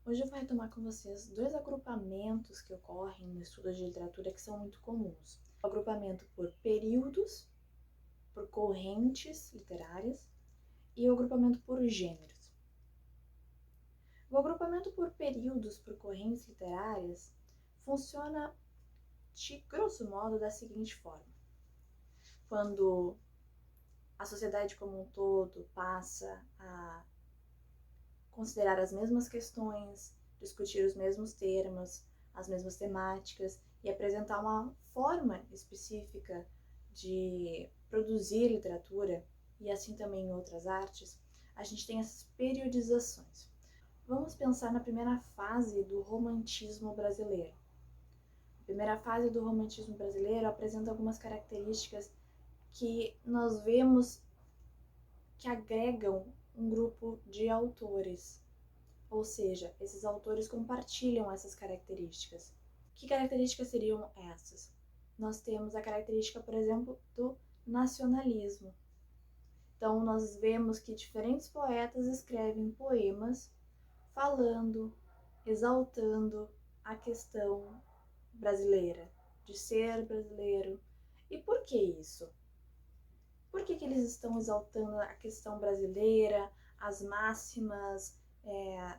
Hoje eu vou retomar com vocês dois agrupamentos que ocorrem no estudo de literatura que são muito comuns. O agrupamento por períodos, por correntes literárias e o agrupamento por gêneros. O agrupamento por períodos, por correntes literárias, funciona de grosso modo da seguinte forma. Quando a sociedade como um todo passa a considerar as mesmas questões, discutir os mesmos termos, as mesmas temáticas e apresentar uma forma específica de produzir literatura e assim também em outras artes, a gente tem essas periodizações. Vamos pensar na primeira fase do romantismo brasileiro. A primeira fase do romantismo brasileiro apresenta algumas características que nós vemos que agregam um grupo de autores, ou seja, esses autores compartilham essas características. Que características seriam essas? Nós temos a característica, por exemplo, do nacionalismo. Então, nós vemos que diferentes poetas escrevem poemas falando, exaltando a questão brasileira, de ser brasileiro. E por que isso? Por que eles estão exaltando a questão brasileira, as máximas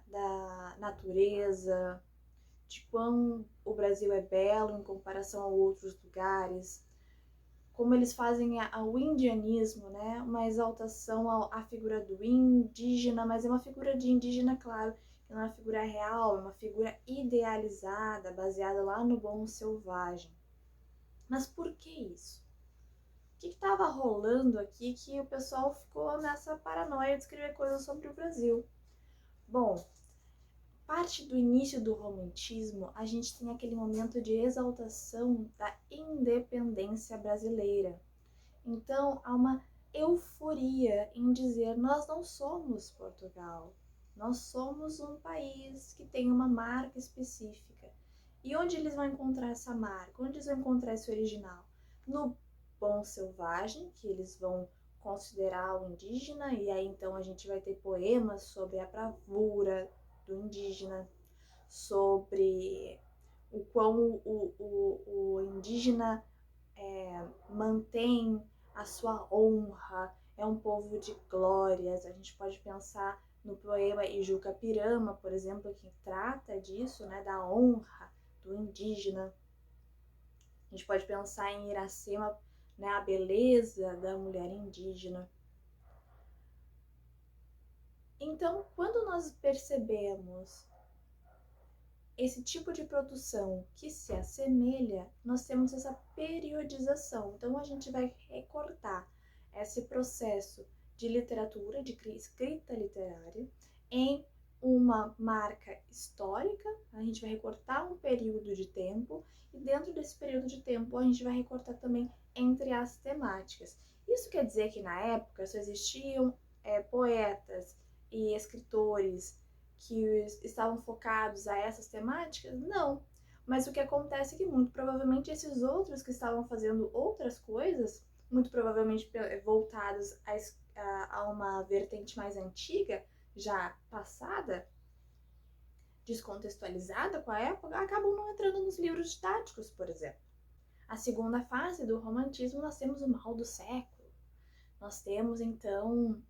da natureza, de quão o Brasil é belo em comparação a outros lugares, como eles fazem o indianismo, né? Uma exaltação à figura do indígena, mas é uma figura de indígena, claro, que não é uma figura real, é uma figura idealizada, baseada lá no bom selvagem. Mas por que isso? O que estava rolando aqui que o pessoal ficou nessa paranoia de escrever coisas sobre o Brasil? Bom, parte do início do romantismo, a gente tem aquele momento de exaltação da independência brasileira. Então, há uma euforia em dizer: nós não somos Portugal, nós somos um país que tem uma marca específica. E onde eles vão encontrar essa marca? Onde eles vão encontrar esse original? No bom selvagem, que eles vão considerar o indígena, e aí então a gente vai ter poemas sobre a bravura do indígena, sobre o quão o indígena mantém a sua honra, é um povo de glórias. A gente pode pensar no poema Ijuca Pirama, por exemplo, que trata disso, né, da honra do indígena. A gente pode pensar em Iracema, né, a beleza da mulher indígena. Então, quando nós percebemos esse tipo de produção que se assemelha, nós temos essa periodização. Então, a gente vai recortar esse processo de literatura, de escrita literária, em uma marca histórica. A gente vai recortar um período de tempo e dentro desse período de tempo a gente vai recortar também entre as temáticas. Isso quer dizer que na época só existiam poetas e escritores que estavam focados a essas temáticas? Não. Mas o que acontece é que muito provavelmente esses outros que estavam fazendo outras coisas, muito provavelmente voltados a uma vertente mais antiga, já passada, descontextualizada com a época, acabam não entrando nos livros didáticos, por exemplo. A segunda fase do romantismo, nós temos o mal do século. Nós temos, então,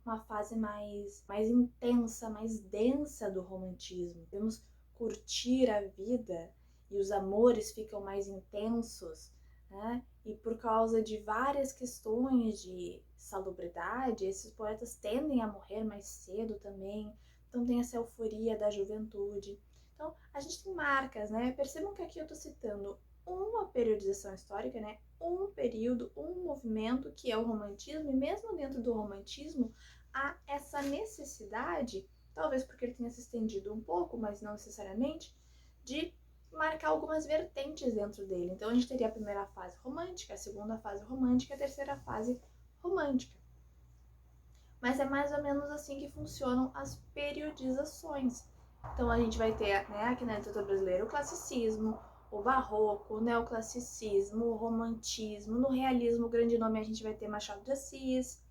uma fase mais intensa, mais densa do romantismo. Devemos curtir a vida e os amores ficam mais intensos, né? E por causa de várias questões de salubridade, esses poetas tendem a morrer mais cedo também. Então tem essa euforia da juventude. Então a gente tem marcas, né? Percebam que aqui eu estou citando uma periodização histórica, né? Um período, um movimento que é o romantismo, e mesmo dentro do romantismo há essa necessidade, talvez porque ele tenha se estendido um pouco, mas não necessariamente, de marcar algumas vertentes dentro dele. Então a gente teria a primeira fase romântica, a segunda fase romântica, a terceira fase romântica. Mas é mais ou menos assim que funcionam as periodizações. Então a gente vai ter, né, aqui na literatura brasileira, o classicismo, o barroco, o neoclassicismo, o romantismo. No realismo, o grande nome a gente vai ter Machado de Assis.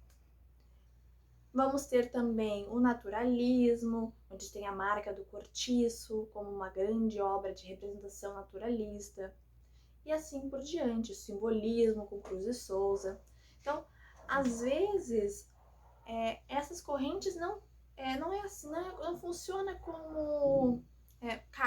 Vamos ter também o naturalismo, onde tem a Marca do Cortiço, como uma grande obra de representação naturalista, e assim por diante, o simbolismo com Cruz e Souza. Então, às vezes, essas correntes não é assim, não funciona como...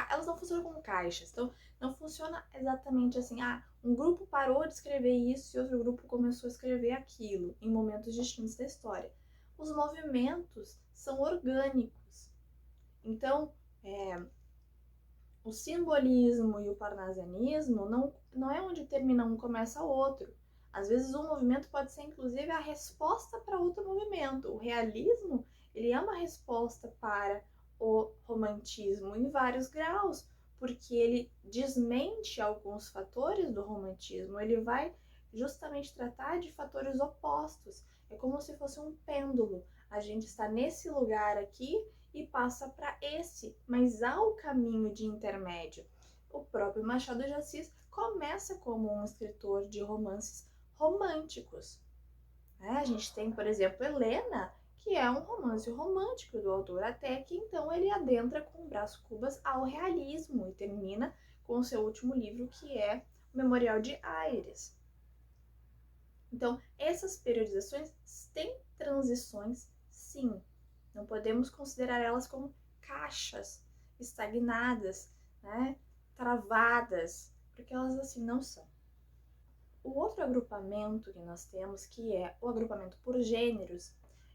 elas não funcionam como caixas, então não funciona exatamente assim, um grupo parou de escrever isso e outro grupo começou a escrever aquilo, em momentos distintos da história. Os movimentos são orgânicos, então o simbolismo e o parnasianismo não é onde termina um e começa o outro. Às vezes um movimento pode ser inclusive a resposta para outro movimento. O realismo, ele é uma resposta para o romantismo em vários graus, porque ele desmente alguns fatores do romantismo, ele vai justamente tratar de fatores opostos. É como se fosse um pêndulo. A gente está nesse lugar aqui e passa para esse, mas há o caminho de intermédio. O próprio Machado de Assis começa como um escritor de romances românticos. A gente tem, por exemplo, Helena, que é um romance romântico do autor, até que então ele adentra com Brás Cubas ao realismo e termina com o seu último livro, que é o Memorial de Aires. Então, essas periodizações têm transições, sim. Não podemos considerar elas como caixas estagnadas, né, travadas, porque elas assim não são. O outro agrupamento que nós temos, que é o agrupamento por gêneros,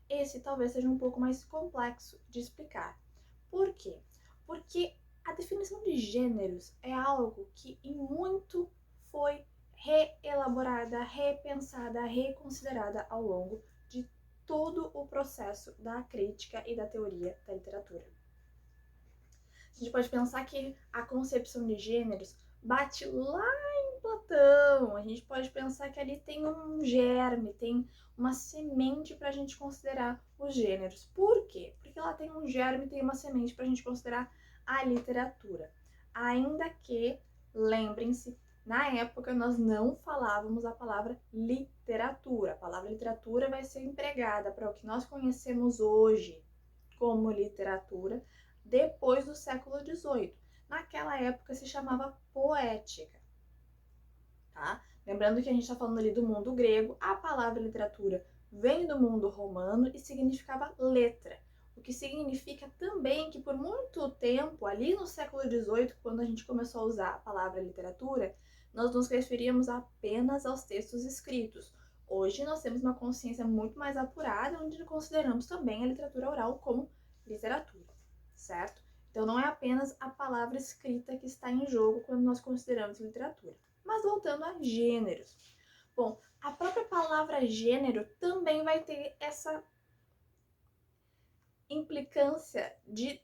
esse talvez seja um pouco mais complexo de explicar. Por quê? Porque a definição de gêneros é algo que em muito foi reelaborada, repensada, reconsiderada ao longo de todo o processo da crítica e da teoria da literatura. A gente pode pensar que a concepção de gêneros bate lá em Platão. A gente pode pensar que ali tem um germe, tem uma semente para a gente considerar os gêneros. Por quê? Porque lá tem um germe, tem uma semente para a gente considerar a literatura. Ainda que, lembrem-se, na época nós não falávamos a palavra literatura. A palavra literatura vai ser empregada para o que nós conhecemos hoje como literatura depois do século XVIII. Naquela época se chamava poética. Tá? Lembrando que a gente está falando ali do mundo grego, a palavra literatura vem do mundo romano e significava letra. O que significa também que por muito tempo, ali no século XVIII, quando a gente começou a usar a palavra literatura, nós nos referíamos apenas aos textos escritos. Hoje nós temos uma consciência muito mais apurada, onde consideramos também a literatura oral como literatura, certo? Então não é apenas a palavra escrita que está em jogo quando nós consideramos literatura. Mas voltando a gêneros. Bom, a própria palavra gênero também vai ter essa implicância de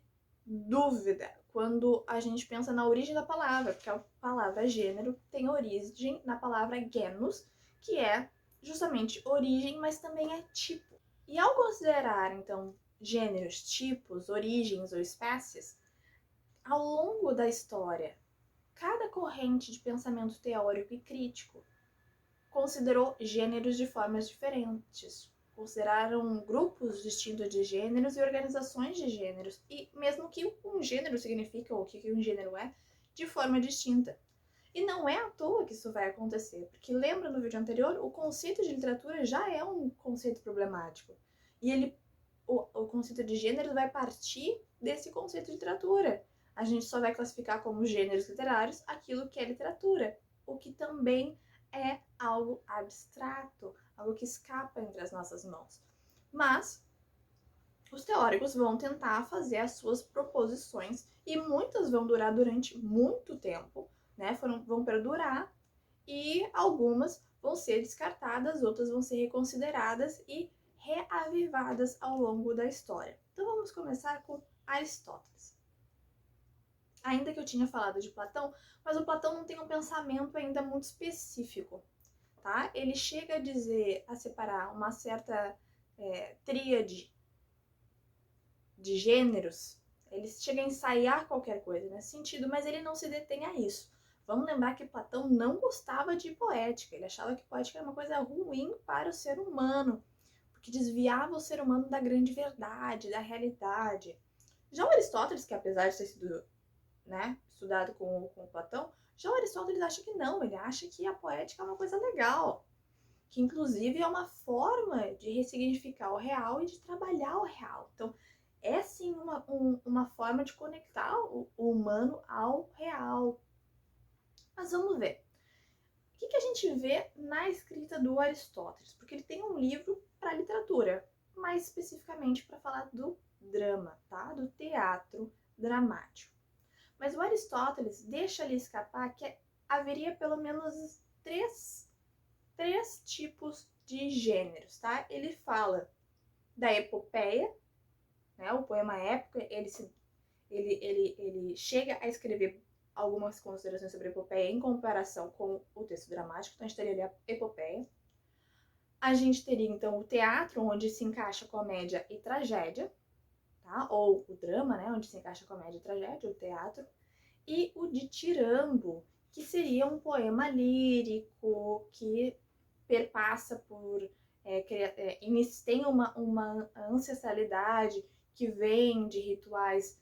dúvida quando a gente pensa na origem da palavra, porque a palavra gênero tem origem na palavra genus, que é justamente origem, mas também é tipo. E ao considerar, então, gêneros, tipos, origens ou espécies, ao longo da história, cada corrente de pensamento teórico e crítico considerou gêneros de formas diferentes, consideraram grupos distintos de gêneros e organizações de gêneros, e mesmo que um gênero significa ou o que um gênero é, de forma distinta. E não é à toa que isso vai acontecer, porque lembra no vídeo anterior, o conceito de literatura já é um conceito problemático. E o conceito de gênero vai partir desse conceito de literatura. A gente só vai classificar como gêneros literários aquilo que é literatura, o que também é algo abstrato, algo que escapa entre as nossas mãos. Mas os teóricos vão tentar fazer as suas proposições e muitas vão durar durante muito tempo, né? Vão perdurar e algumas vão ser descartadas, outras vão ser reconsideradas e reavivadas ao longo da história. Então vamos começar com Aristóteles. Ainda que eu tinha falado de Platão, mas o Platão não tem um pensamento ainda muito específico, tá? Ele chega a separar uma certa tríade de gêneros, ele chega a ensaiar qualquer coisa nesse sentido, mas ele não se detém a isso. Vamos lembrar que Platão não gostava de poética, ele achava que poética era uma coisa ruim para o ser humano, que desviava o ser humano da grande verdade, da realidade. Já o Aristóteles, que apesar de ter sido, né, estudado com Platão, já o Aristóteles acha que não, ele acha que a poética é uma coisa legal, que inclusive é uma forma de ressignificar o real e de trabalhar o real. Então, é sim uma forma de conectar o humano ao real. Mas vamos ver. O que a gente vê na escrita do Aristóteles? Porque ele tem um livro para literatura, mais especificamente para falar do drama, tá? Do teatro dramático. Mas o Aristóteles deixa ali escapar que haveria pelo menos três tipos de gêneros, tá? Ele fala da epopeia, né? O poema épico, ele chega a escrever algumas considerações sobre a epopeia em comparação com o texto dramático, então a gente teria ali a epopeia. A gente teria, então, o teatro, onde se encaixa comédia e tragédia, tá? Ou o drama, né? Onde se encaixa comédia e tragédia, o teatro. E o ditirambo, que seria um poema lírico que perpassa por... tem uma ancestralidade que vem de rituais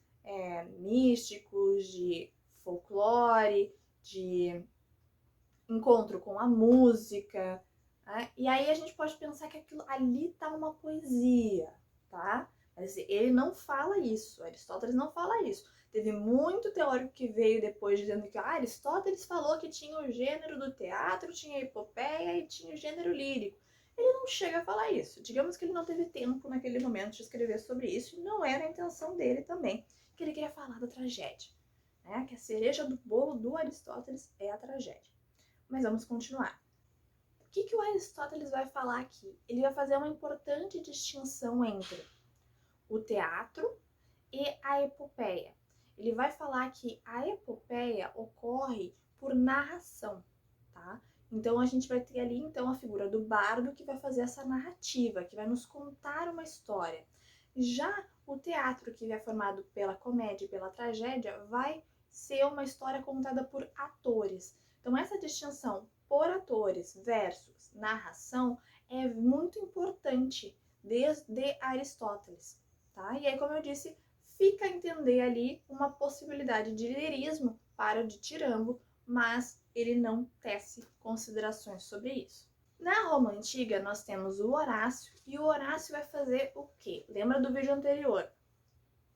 místicos, de folclore, de encontro com a música, né? E aí a gente pode pensar que aquilo ali tá uma poesia, tá? Mas ele não fala isso, Aristóteles não fala isso. Teve muito teórico que veio depois dizendo que Aristóteles falou que tinha o gênero do teatro, tinha a epopeia e tinha o gênero lírico. Ele não chega a falar isso. Digamos que ele não teve tempo naquele momento de escrever sobre isso, e não era a intenção dele também, que ele queria falar da tragédia, né? Que a cereja do bolo do Aristóteles é a tragédia. Mas vamos continuar. O que o Aristóteles vai falar aqui? Ele vai fazer uma importante distinção entre o teatro e a epopeia. Ele vai falar que a epopeia ocorre por narração, tá? Então a gente vai ter ali então a figura do bardo que vai fazer essa narrativa, que vai nos contar uma história. Já o teatro, que é formado pela comédia e pela tragédia, vai ser uma história contada por atores. Então essa distinção por atores versus narração é muito importante desde Aristóteles, tá? E aí, como eu disse, fica a entender ali uma possibilidade de lirismo para o ditirambo, mas ele não tece considerações sobre isso. Na Roma Antiga, nós temos o Horácio, e o Horácio vai fazer o quê? Lembra do vídeo anterior?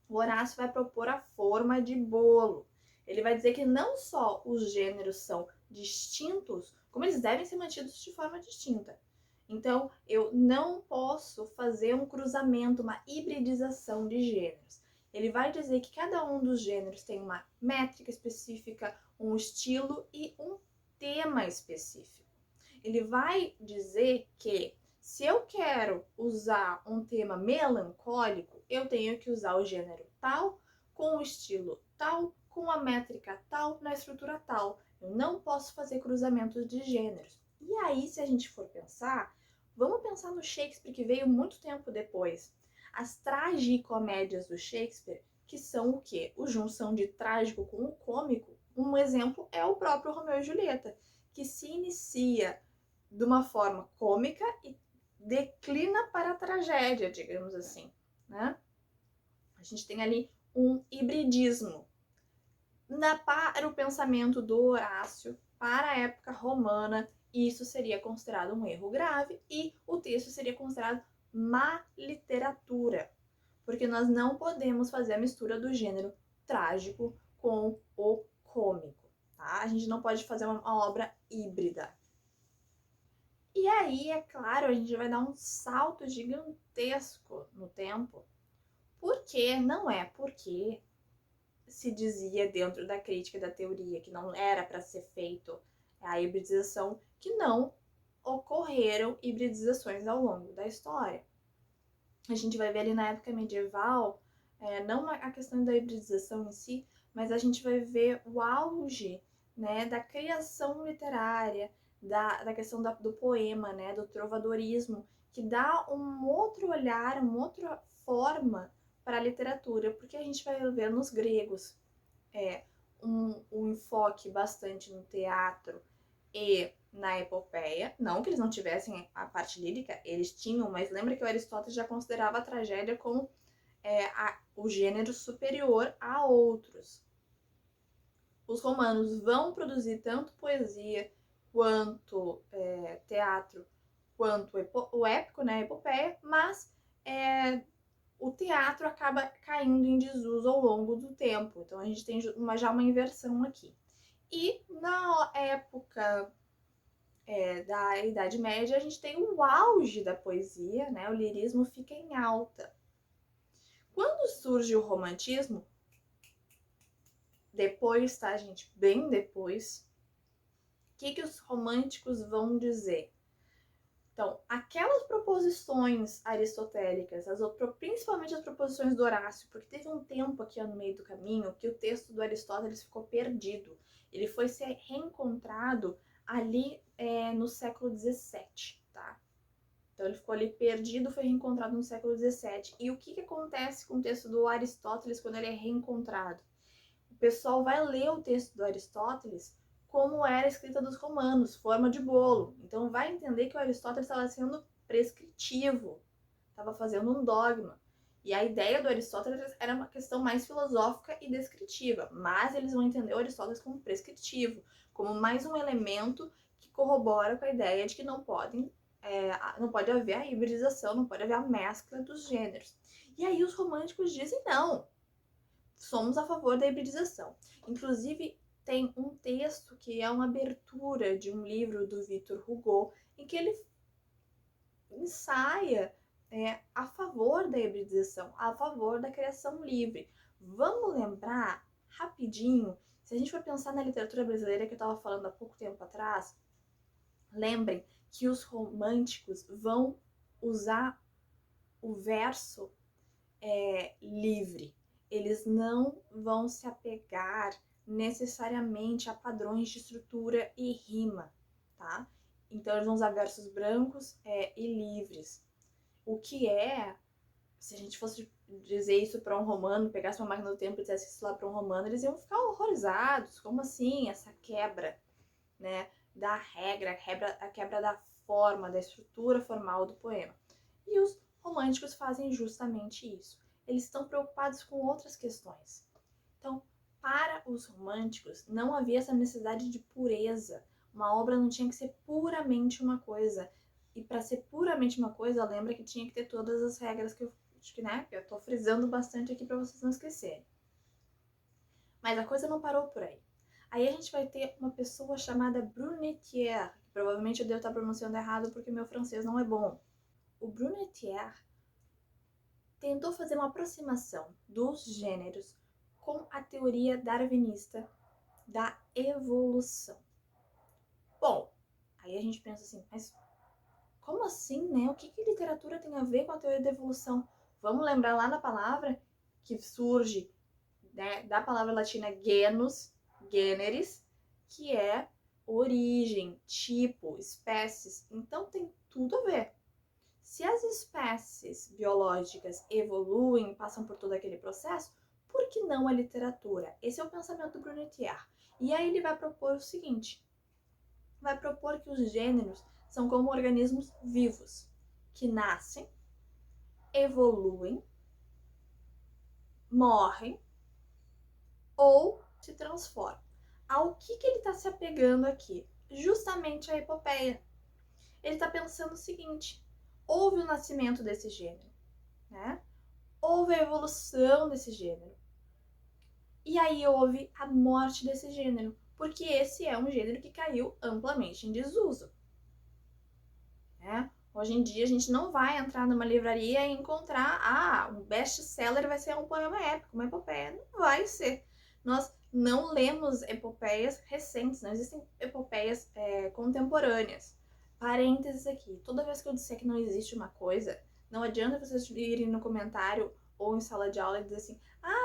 O Horácio vai propor a forma de bolo. Ele vai dizer que não só os gêneros são distintos, como eles devem ser mantidos de forma distinta. Então, eu não posso fazer um cruzamento, uma hibridização de gêneros. Ele vai dizer que cada um dos gêneros tem uma métrica específica, um estilo e um tema específico. Ele vai dizer que se eu quero usar um tema melancólico, eu tenho que usar o gênero tal, com o estilo tal, com a métrica tal, na estrutura tal. Eu não posso fazer cruzamentos de gêneros. E aí, se a gente for pensar, vamos pensar no Shakespeare, que veio muito tempo depois. As tragicomédias do Shakespeare, que são o quê? O junção de trágico com o cômico. Um exemplo é o próprio Romeu e Julieta, que se inicia de uma forma cômica e declina para a tragédia, digamos assim, né? A gente tem ali um hibridismo. Para o pensamento do Horácio, para a época romana, isso seria considerado um erro grave e o texto seria considerado má literatura, porque nós não podemos fazer a mistura do gênero trágico com o cômico, tá? A gente não pode fazer uma obra híbrida. E aí, é claro, a gente vai dar um salto gigantesco no tempo. Por quê? Não é porque se dizia dentro da crítica e da teoria que não era para ser feito a hibridização, que não ocorreram hibridizações ao longo da história. A gente vai ver ali na época medieval, não a questão da hibridização em si, mas a gente vai ver o auge, né, da criação literária, da questão do poema, né, do trovadorismo, que dá um outro olhar, uma outra forma para a literatura, porque a gente vai ver nos gregos um enfoque bastante no teatro e na epopeia, não que eles não tivessem a parte lírica, eles tinham, mas lembra que o Aristóteles já considerava a tragédia como o gênero superior a outros. Os romanos vão produzir tanto poesia quanto teatro, quanto o épico, né, a epopeia, mas o teatro acaba caindo em desuso ao longo do tempo. Então a gente tem já uma inversão aqui. E na época da Idade Média, a gente tem o auge da poesia, né? O lirismo fica em alta. Quando surge o romantismo, depois, tá, gente? Bem depois, o que os românticos vão dizer? Então, aquelas proposições aristotélicas, principalmente as proposições do Horácio, porque teve um tempo aqui no meio do caminho que o texto do Aristóteles ficou perdido. Ele foi ser reencontrado ali no século XVII, tá? Então ele ficou ali perdido, foi reencontrado no século XVII. E o que acontece com o texto do Aristóteles quando ele é reencontrado? O pessoal vai ler o texto do Aristóteles como era a escrita dos romanos, forma de bolo. Então vai entender que o Aristóteles estava sendo prescritivo, estava fazendo um dogma. E a ideia do Aristóteles era uma questão mais filosófica e descritiva, mas eles vão entender o Aristóteles como prescritivo, como mais um elemento que corrobora com a ideia de que não pode haver a hibridização, não pode haver a mescla dos gêneros. E aí os românticos dizem não, somos a favor da hibridização. Inclusive, tem um texto que é uma abertura de um livro do Victor Hugo, em que ele ensaia a favor da hibridização, a favor da criação livre. Vamos lembrar rapidinho, se a gente for pensar na literatura brasileira que eu estava falando há pouco tempo atrás, lembrem que os românticos vão usar o verso livre. Eles não vão se apegar necessariamente a padrões de estrutura e rima, tá? Então eles vão usar versos brancos e livres. O que se a gente fosse dizer isso para um romano, pegasse uma máquina do tempo e dissesse isso lá para um romano, eles iam ficar horrorizados. Como assim? Essa quebra, né, da regra, a quebra da forma, da estrutura formal do poema. E os românticos fazem justamente isso. Eles estão preocupados com outras questões. Então, para os românticos, não havia essa necessidade de pureza. Uma obra não tinha que ser puramente uma coisa. E para ser puramente uma coisa, lembra que tinha que ter todas as regras que eu estou frisando bastante aqui para vocês não esquecerem. Mas a coisa não parou por aí. Aí a gente vai ter uma pessoa chamada Brunetière, que provavelmente eu devo estar pronunciando errado porque meu francês não é bom. O Brunetière tentou fazer uma aproximação dos gêneros com a teoria darwinista da evolução. Bom, aí a gente pensa assim, mas como assim, né? O que literatura tem a ver com a teoria da evolução? Vamos lembrar lá da palavra que surge, né, da palavra latina genus, generis, que é origem, tipo, espécies. Então tem tudo a ver. Se as espécies biológicas evoluem, passam por todo aquele processo, por que não a literatura? Esse é o pensamento do Brunetière. E aí ele vai propor o seguinte, vai propor que os gêneros são como organismos vivos, que nascem, evoluem, morrem ou se transformam. Ao que ele está se apegando aqui? Justamente a epopeia. Ele está pensando o seguinte, houve o nascimento desse gênero, né? Houve a evolução desse gênero. E aí houve a morte desse gênero, porque esse é um gênero que caiu amplamente em desuso. Né? Hoje em dia a gente não vai entrar numa livraria e encontrar, um best-seller vai ser um poema épico, uma epopeia. Não vai ser. Nós não lemos epopeias recentes, não existem epopeias contemporâneas. Parênteses aqui, toda vez que eu disser que não existe uma coisa, não adianta vocês irem no comentário ou em sala de aula e dizer assim,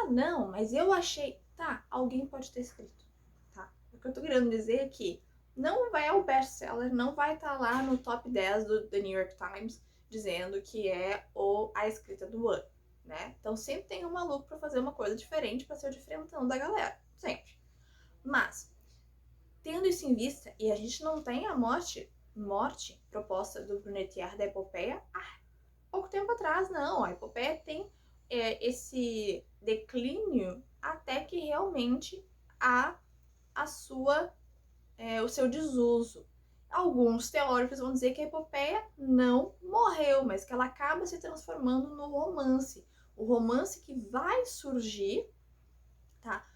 não, mas eu achei. Tá, alguém pode ter escrito, tá? O que eu tô querendo dizer é que não vai ao best-seller, não vai estar lá no top 10 do The New York Times dizendo que é a escrita do ano, né? Então sempre tem um maluco para fazer uma coisa diferente, para ser o diferentão da galera, sempre. Mas Tendo isso em vista, e a gente não tem a morte proposta do Brunetière da epopeia há pouco tempo atrás, não. A epopeia tem esse declínio até que realmente há o seu desuso. Alguns teóricos vão dizer que a epopeia não morreu, mas que ela acaba se transformando no romance. O romance que vai surgir, tá?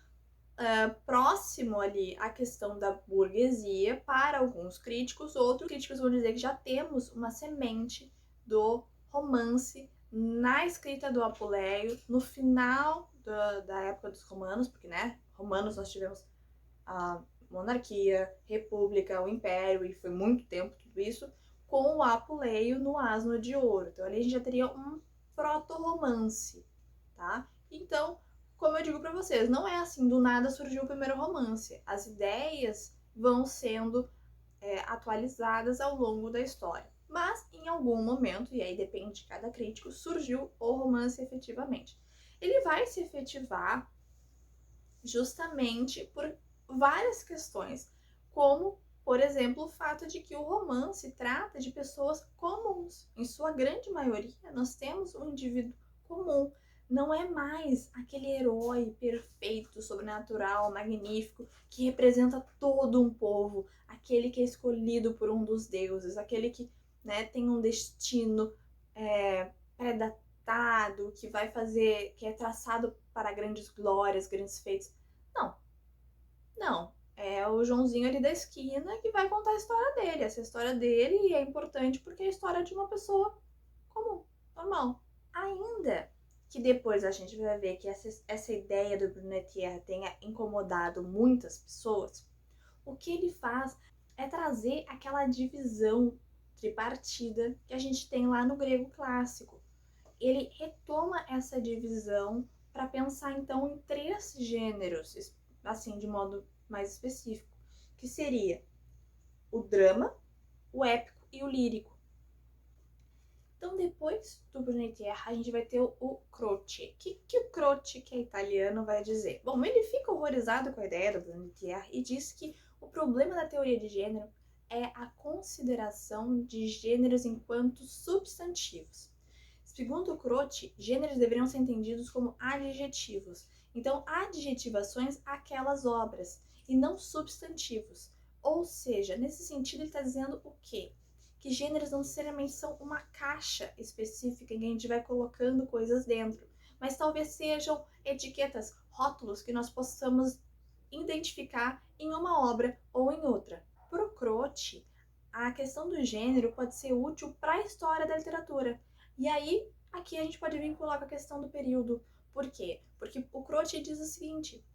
Próximo ali à questão da burguesia para alguns críticos. Outros críticos vão dizer que já temos uma semente do romance na escrita do Apuleio, no final da época dos romanos, porque, né, romanos nós tivemos a monarquia, república, o império, e foi muito tempo tudo isso, com o Apuleio no Asno de Ouro. Então ali a gente já teria um proto-romance, tá? Então, como eu digo para vocês, não é assim, do nada surgiu o primeiro romance. As ideias vão sendo atualizadas ao longo da história. Mas, em algum momento, e aí depende de cada crítico, surgiu o romance efetivamente. Ele vai se efetivar justamente por várias questões, como, por exemplo, o fato de que o romance trata de pessoas comuns. Em sua grande maioria, nós temos um indivíduo comum. Não é mais aquele herói perfeito, sobrenatural, magnífico, que representa todo um povo, aquele que é escolhido por um dos deuses, aquele que, né, tem um destino pré-datado, que vai fazer, que é traçado para grandes glórias, grandes feitos. Não, não. É o Joãozinho ali da esquina que vai contar a história dele. Essa história dele é importante porque é a história de uma pessoa comum, normal. Ainda que depois a gente vai ver que essa ideia do Brunetière tenha incomodado muitas pessoas, o que ele faz é trazer aquela divisão tripartida que a gente tem lá no grego clássico. Ele retoma essa divisão para pensar então em 3 gêneros, assim, de modo mais específico, que seria o drama, o épico e o lírico. Então, depois do Brunetière, a gente vai ter o Croce. O que o Croce, que é italiano, vai dizer? Bom, ele fica horrorizado com a ideia do Brunetière e diz que o problema da teoria de gênero é a consideração de gêneros enquanto substantivos. Segundo o Croce, gêneros deveriam ser entendidos como adjetivos. Então, adjetivações àquelas obras e não substantivos. Ou seja, nesse sentido, ele está dizendo o quê? Que gêneros não necessariamente são uma caixa específica em que a gente vai colocando coisas dentro, mas talvez sejam etiquetas, rótulos que nós possamos identificar em uma obra ou em outra. Para o Croce, a questão do gênero pode ser útil para a história da literatura. E aí, aqui a gente pode vincular com a questão do período. Por quê? Porque o Croce diz o seguinte: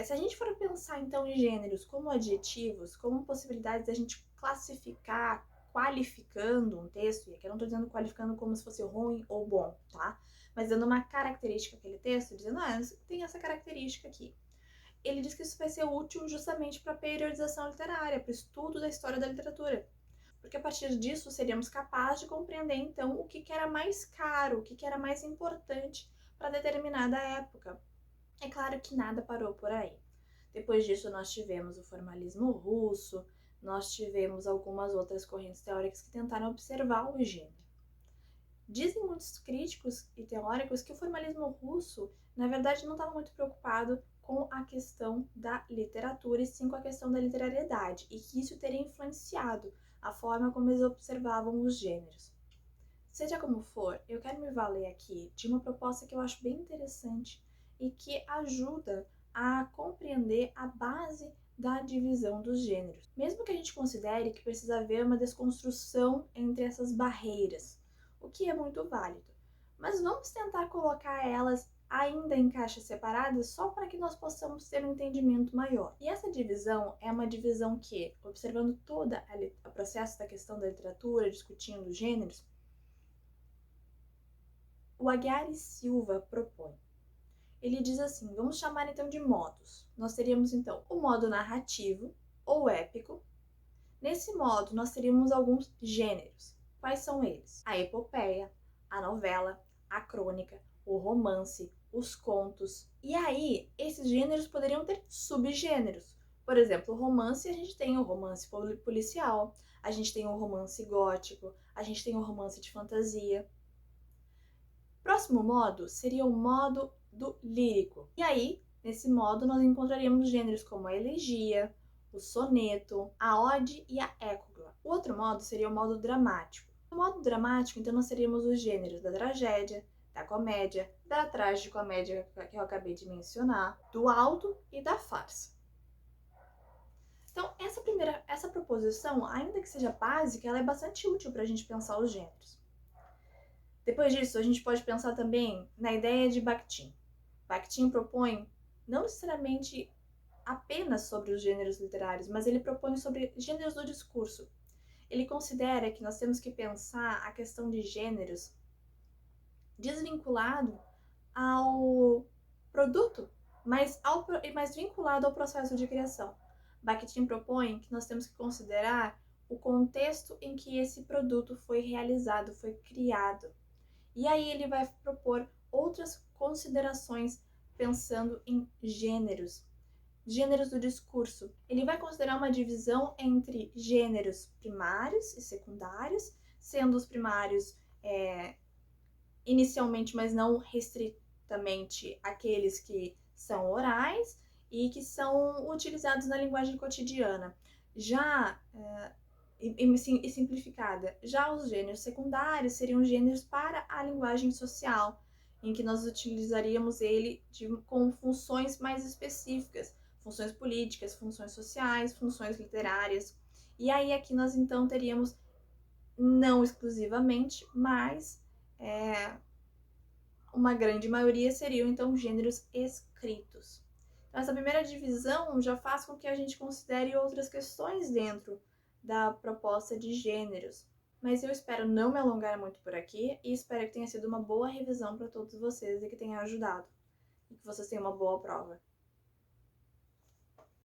se a gente for pensar então em gêneros como adjetivos, como possibilidades da gente classificar, qualificando um texto, e aqui eu não estou dizendo qualificando como se fosse ruim ou bom, tá? Mas dando uma característica àquele texto, dizendo, tem essa característica aqui. Ele diz que isso vai ser útil justamente para a periodização literária, para o estudo da história da literatura. Porque a partir disso seríamos capazes de compreender então o que era mais caro, o que era mais importante para determinada época. É claro que nada parou por aí. Depois disso nós tivemos o formalismo russo, nós tivemos algumas outras correntes teóricas que tentaram observar o gênero. Dizem muitos críticos e teóricos que o formalismo russo, na verdade, não estava muito preocupado com a questão da literatura e sim com a questão da literariedade, e que isso teria influenciado a forma como eles observavam os gêneros. Seja como for, eu quero me valer aqui de uma proposta que eu acho bem interessante e que ajuda a compreender a base da divisão dos gêneros. Mesmo que a gente considere que precisa haver uma desconstrução entre essas barreiras, o que é muito válido. Mas vamos tentar colocar elas ainda em caixas separadas só para que nós possamos ter um entendimento maior. E essa divisão é uma divisão que, observando todo o processo da questão da literatura, discutindo os gêneros, o Aguiar e Silva propõe. Ele diz assim, vamos chamar então de modos. Nós teríamos então o modo narrativo ou épico. Nesse modo, nós teríamos alguns gêneros. Quais são eles? A epopeia, a novela, a crônica, o romance, os contos. E aí, esses gêneros poderiam ter subgêneros, Por exemplo, romance, a gente tem o romance policial, a gente tem o romance gótico, a gente tem o romance de fantasia. Próximo modo seria o modo do lírico. E aí, nesse modo, nós encontraríamos gêneros como a elegia, o soneto, a ode e a épigla. O outro modo seria o modo dramático. No modo dramático, então, nós teríamos os gêneros da tragédia, da comédia, da tragicomédia que eu acabei de mencionar, do alto e da farsa. Então, essa proposição, ainda que seja básica, ela é bastante útil para a gente pensar os gêneros. Depois disso, a gente pode pensar também na ideia de Bakhtin. Bakhtin propõe não necessariamente apenas sobre os gêneros literários, mas ele propõe sobre gêneros do discurso. Ele considera que nós temos que pensar a questão de gêneros desvinculado ao produto, mas vinculado ao processo de criação. Bakhtin propõe que nós temos que considerar o contexto em que esse produto foi realizado, foi criado. E aí ele vai propor outras considerações pensando em gêneros do discurso. Ele vai considerar uma divisão entre gêneros primários e secundários, sendo os primários inicialmente, mas não restritamente, aqueles que são orais e que são utilizados na linguagem cotidiana. Já e simplificada. Já os gêneros secundários seriam gêneros para a linguagem social, em que nós utilizaríamos ele com funções mais específicas, funções políticas, funções sociais, funções literárias. E aí aqui nós então teríamos, não exclusivamente, mas uma grande maioria seriam então gêneros escritos. Então, essa primeira divisão já faz com que a gente considere outras questões dentro da proposta de gêneros. Mas eu espero não me alongar muito por aqui e espero que tenha sido uma boa revisão para todos vocês e que tenha ajudado. E que vocês tenham uma boa prova.